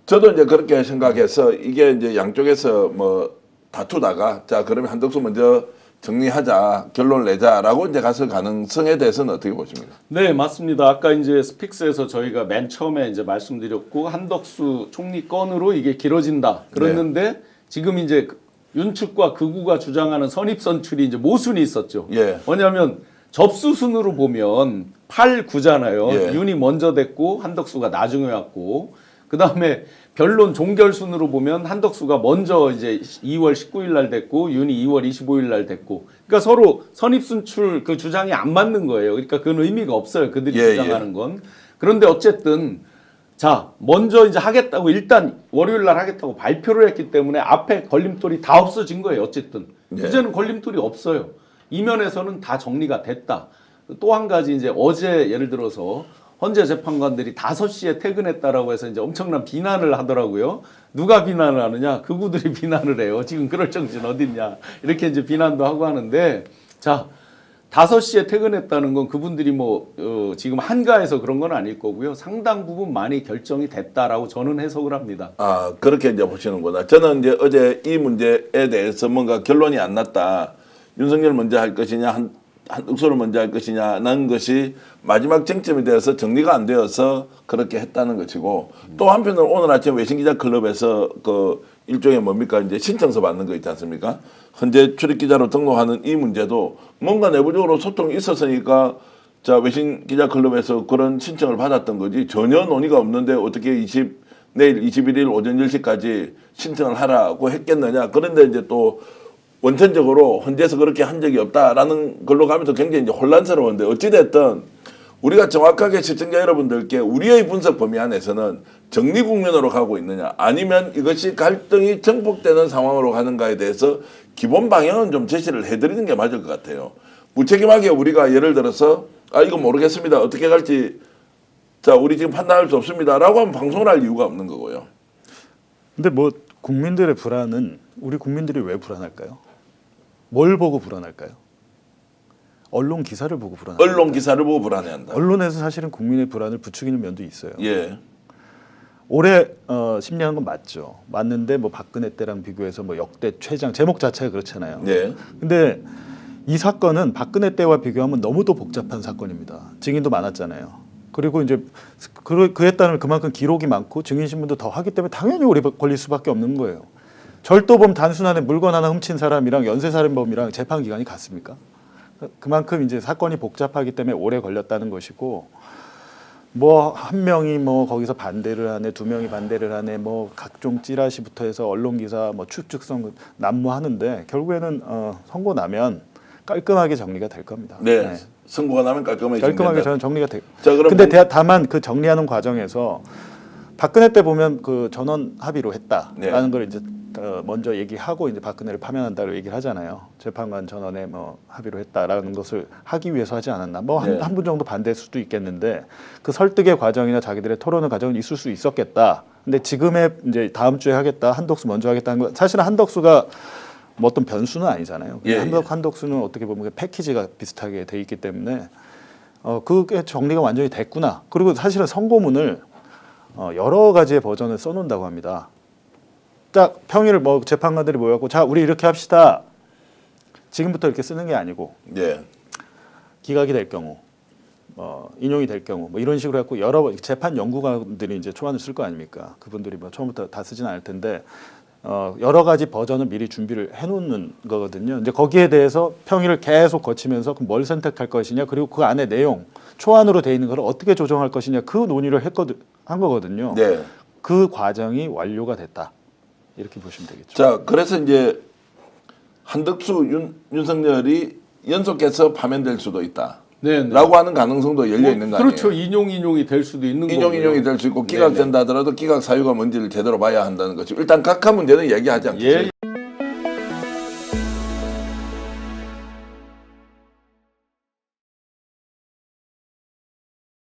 저도 이제 그렇게 생각해서 이게 이제 양쪽에서 뭐 다투다가 자 그러면 한덕수 먼저 정리하자 결론 내자라고 이제 갔을 가능성에 대해서는 어떻게 보십니까? 네, 맞습니다. 아까 이제 스픽스에서 저희가 맨 처음에 이제 말씀드렸고 한덕수 총리 건으로 이게 길어진다 그랬는데 지금 이제 윤측과 극우가 주장하는 선입선출이 이제 모순이 있었죠. 예. 뭐냐면 접수순으로 보면 8, 9잖아요. 예. 윤이 먼저 됐고 한덕수가 나중에 왔고 그 다음에 변론 종결순으로 보면 한덕수가 먼저 이제 2월 19일 날 됐고 윤이 2월 25일 날 됐고 그러니까 서로 선입선출 그 주장이 안 맞는 거예요. 그러니까 그건 의미가 없어요. 그들이 예, 주장하는 건. 그런데 어쨌든 자 먼저 이제 하겠다고 일단 월요일 날 하겠다고 발표를 했기 때문에 앞에 걸림돌이 다 없어진 거예요. 어쨌든 예. 이제는 걸림돌이 없어요. 이면에서는 다 정리가 됐다. 또 한 가지 이제 어제 예를 들어서 헌재 재판관들이 5시에 퇴근했다라고 해서 이제 엄청난 비난을 하더라고요. 누가 비난을 하느냐? 극우들이 비난을 해요. 지금 그럴 정신 어딨냐? 이렇게 이제 비난도 하고 하는데 자 5시에 퇴근했다는 건 그분들이 뭐 지금 한가해서 그런 건 아닐 거고요. 상당 부분 많이 결정이 됐다라고 저는 해석을 합니다. 아 그렇게 이제 보시는구나. 저는 이제 어제 이 문제에 대해서 뭔가 결론이 안 났다. 윤석열 먼저 할 것이냐 한덕수를 먼저 할 것이냐는 것이 마지막 쟁점이 되어서 정리가 안 되어서 그렇게 했다는 것이고 또 한편으로 오늘 아침 외신기자클럽에서 그 일종의 뭡니까 이제 신청서 받는 거 있지 않습니까? 현재 출입기자로 등록하는 이 문제도 뭔가 내부적으로 소통이 있었으니까 자 외신기자클럽에서 그런 신청을 받았던 거지 전혀 논의가 없는데 어떻게 내일 21일 오전 10시까지 신청을 하라고 했겠느냐. 그런데 이제 또 원천적으로 헌재에서 그렇게 한 적이 없다라는 걸로 가면서 굉장히 이제 혼란스러운데 어찌됐든 우리가 정확하게 시청자 여러분들께 우리의 분석 범위 안에서는 정리 국면으로 가고 있느냐 아니면 이것이 갈등이 정폭되는 상황으로 가는가에 대해서 기본 방향은 좀 제시를 해드리는 게 맞을 것 같아요. 무책임하게 우리가 예를 들어서 이거 모르겠습니다. 어떻게 갈지 자 우리 지금 판단할 수 없습니다. 라고 하면 방송을 할 이유가 없는 거고요. 근데 뭐 국민들의 불안은 우리 국민들이 왜 불안할까요? 뭘 보고 불안할까요? 언론 기사를 보고 불안할까요? 언론 기사를 보고 불안해한다. 언론에서 사실은 국민의 불안을 부추기는 면도 있어요. 예. 올해 심리하는 건 맞죠. 맞는데 뭐 박근혜 때랑 비교해서 뭐 역대 최장 제목 자체가 그렇잖아요. 예. 근데 이 사건은 박근혜 때와 비교하면 너무도 복잡한 사건입니다. 증인도 많았잖아요. 그리고 이제 그에 따르면 그만큼 기록이 많고 증인 신문도 더 하기 때문에 당연히 오래 걸릴 수밖에 없는 거예요. 절도범 단순한에 물건 하나 훔친 사람이랑 연쇄살인범이랑 재판 기간이 같습니까? 그만큼 이제 사건이 복잡하기 때문에 오래 걸렸다는 것이고 뭐 한 명이 뭐 거기서 반대를 하네, 2명이 반대를 하네, 뭐 각종 찌라시부터 해서 언론 기사 뭐 추측성 난무하는데 결국에는 선고 나면 깔끔하게 정리가 될 겁니다. 네. 선고가 나면 깔끔하게 저는 정리가 돼. 자, 그럼 근데 다만 그 정리하는 과정에서 박근혜 때 보면 그 전원 합의로 했다라는 걸 이제 먼저 얘기하고 이제 박근혜를 파면한다고 얘기를 하잖아요. 재판관 전원에 뭐 합의로 했다라는 것을 하기 위해서 하지 않았나. 뭐 한 분 정도 반대할 수도 있겠는데 그 설득의 과정이나 자기들의 토론의 과정은 있을 수 있었겠다. 근데 지금의 이제 다음 주에 하겠다, 한덕수 먼저 하겠다는 건 사실은 한덕수가 뭐 어떤 변수는 아니잖아요. 한덕수는 어떻게 보면 패키지가 비슷하게 돼 있기 때문에 그게 정리가 완전히 됐구나. 그리고 사실은 선고문을 여러 가지의 버전을 써놓는다고 합니다. 딱 평일 뭐 재판관들이 모여갖고 자 우리 이렇게 합시다. 지금부터 이렇게 쓰는 게 아니고 기각이 될 경우, 인용이 될 경우 뭐 이런 식으로 해갖고 여러 재판 연구관들이 이제 초안을 쓸 거 아닙니까? 그분들이 뭐 처음부터 다 쓰진 않을 텐데 여러 가지 버전을 미리 준비를 해놓는 거거든요. 이제 거기에 대해서 평일을 계속 거치면서 뭘 선택할 것이냐 그리고 그 안에 내용 초안으로 돼 있는 걸 어떻게 조정할 것이냐 그 논의를 한 거거든요. 네. 그 과정이 완료가 됐다. 이렇게 보시면 되겠죠. 자, 그래서 이제 한덕수, 윤석열이 연속해서 파면될 수도 있다. 네. 라고 하는 가능성도 열려 있는 거 아니에요? 그렇죠. 인용이 될 수도 있는 거고요. 인용이 될 수 있고 기각된다 하더라도 기각 사유가 뭔지를 제대로 봐야 한다는 거죠. 일단 각하 문제는 얘기하지 않겠습니다.